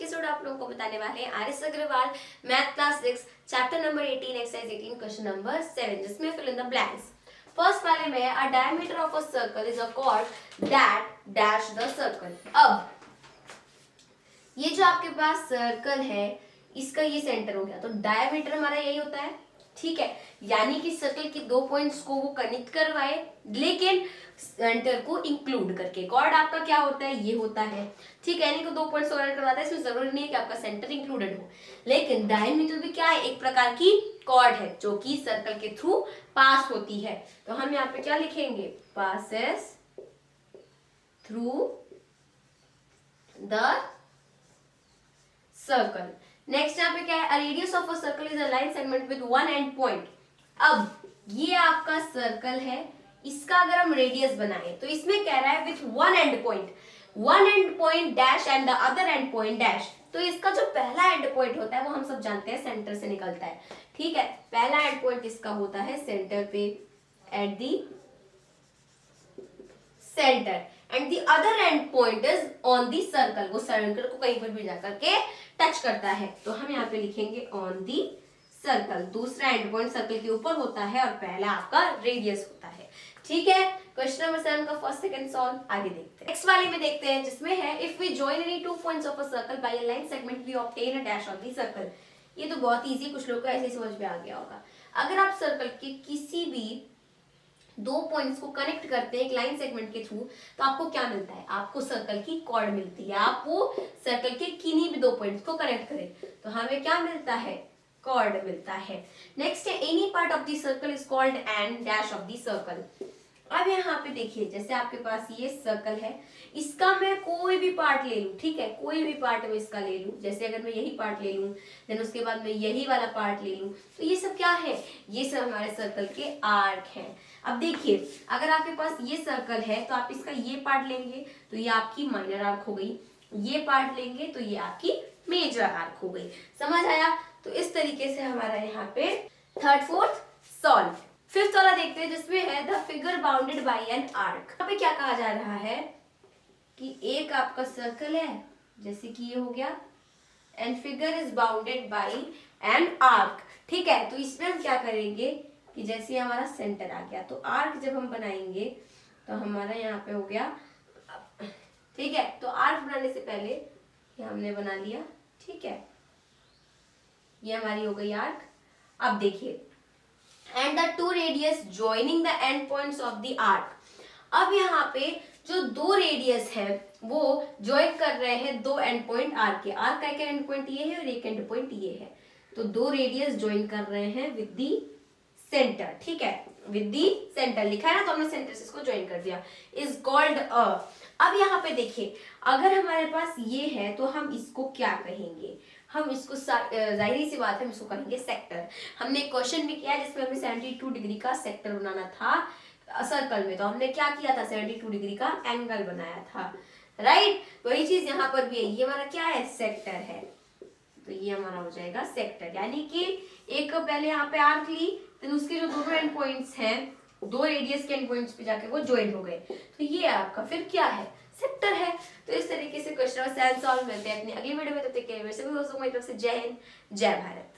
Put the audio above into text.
Episode आप लोगों को बताने वाले हैं R S Agarwal math class 6 chapter number 18 exercise 18 question number 7 जिसमें fill in the blanks. First वाले में a diameter of a circle is a chord that dash the circle. अब ये जो आपके पास सर्कल है इसका ये सेंटर हो गया, तो डायमीटर हमारा यही होता है, ठीक है। यानी कि सर्कल के दो पॉइंट्स को वो कनेक्ट करवाए लेकिन सेंटर को इंक्लूड करके। कॉर्ड आपका क्या होता है, ये होता है, ठीक है। यानी कि दो पॉइंट्स कनेक्ट करवाता है, इसमें जरूरी नहीं है कि आपका सेंटर इंक्लूडेड हो। लेकिन डायमीटर भी क्या है, एक प्रकार की कॉर्ड है जो कि सर्कल के थ्रू पास होती है। तो हम यहाँ पे क्या लिखेंगे, passes through the circle. Next यहाँ पे क्या है, radius of a circle is a line segment with one and point. अब ये आपका सर्कल है, इसका अगर हम रेडियस बनाए तो इसमें कह रहा है with one and point dash and the other and point dash. तो इसका जो पहला एंड पॉइंट होता है वो हम सब जानते हैं सेंटर से निकलता है, ठीक है। पहला एंड पॉइंट इसका होता है सेंटर पे, at the centre, and the other and point is on the circle. वो सर्कल को कहीं पर भी जाकर के टच करता है, तो हम यहाँ पे लिखेंगे ऑन दी सर्कल। दूसरा एंड पॉइंट सर्कल के ऊपर होता है और पहला आपका रेडियस होता है, ठीक है। क्वेश्चन नंबर 7 का फर्स्ट सेकंड सॉल्व आगे देखते हैं। नेक्स्ट वाले में देखते हैं जिसमें है if we join any two points of a circle by a line segment we obtain a dash of the circle. ये तो बहुत इजी, कुछ लोग को ऐसे ही समझ में आ गया होगा। अगर आप सर्कल के किसी भी दो पॉइंट्स को कनेक्ट करते हैं एक लाइन सेगमेंट के थ्रू, तो आपको क्या मिलता है, आपको सर्कल की कॉर्ड मिलती है। आप वो सर्कल के किन्हीं भी दो पॉइंट्स को कनेक्ट करें तो हमें क्या मिलता है, कॉर्ड मिलता है। नेक्स्ट है any part of the circle is called and dash of the circle. अब यहाँ पे देखिए, जैसे आपके पास ये सर्कल है, इसका मैं कोई भी पार्ट ले लूं, ठीक है, कोई भी पार्ट मैं इसका ले लूं। जैसे अगर मैं यही पार्ट ले लूं, देन उसके बाद मैं यही वाला पार्ट ले लूं, तो ये सब क्या है, ये सब हमारे सर्कल के आर्क हैं। अब देखिए, अगर आपके पास ये सर्कल है तो आप इसका ये पार्ट लेंगे तो ये आपकी माइनर आर्क हो गई, ये पार्ट लेंगे तो ये आपकी मेजर आर्क हो गई। समझ आया? तो इस तरीके से हमारा यहाँ पे थर्ड फोर्थ सॉल्व। फिफ्थ वाला देखते हैं जिसमें है the figure bounded by an arc. यहाँ पे क्या कहा जा रहा है कि एक आपका सर्कल है, जैसे कि ये हो गया, and figure is bounded by an arc, ठीक है। तो इसमें हम क्या करेंगे कि जैसे हमारा सेंटर आ गया, तो आर्क जब हम बनाएंगे तो हमारा यहाँ पे हो गया, ठीक है। तो आर्क बनाने से पहले ये हमने बना लिया, ठीक है, ये हमारी हो गई आर्क। अब देखिए, and the two radius joining the end points of the arc. अब यहाँ पे जो दो रेडियस है वो ज्वाइन कर रहे हैं दो एंड पॉइंट आर्क के। आर्क का एक एंड पॉइंट ये है और एक एंड पॉइंट ये है, तो दो रेडियस ज्वाइन कर रहे हैं विद दी सेंटर, ठीक है, विद दी सेंटर लिखा है ना, तो हमने सेंटर से इसको ज्वाइन कर दिया, इज कॉल्ड अ। अब यहाँ पे देखिए, अगर हमारे पास ये है तो हम इसको क्या कहेंगे, हम इसको जाहिर सी बात है हम इसको कहेंगे सेक्टर। हमने क्वेश्चन भी किया जिसमें हमें 72 डिग्री का सेक्टर बनाना था सर्कल में, तो हमने क्या किया था, 72 डिग्री का एंगल बनाया था, राइट। वही चीज यहाँ पर भी है, ये हमारा क्या है, सेक्टर है, तो ये हमारा हो जाएगा सेक्टर। यानी कि एक पहले यहाँ पे आर्क ली, फिर उसके जो दोनों एंड पॉइंट्स हैं, दो रेडियस के एंड पॉइंट्स पे जाके वो ज्वाइन हो गए, तो ये आपका फिर क्या है, सेक्टर है। तो इस तरीके से क्वेश्चन नंबर 7 सॉल्व। मिलते हैं अपनी अगली वीडियो में, तब तक के लिए मेरे सभी दोस्तों को मेरी तरफ से जय हिंद, जय भारत।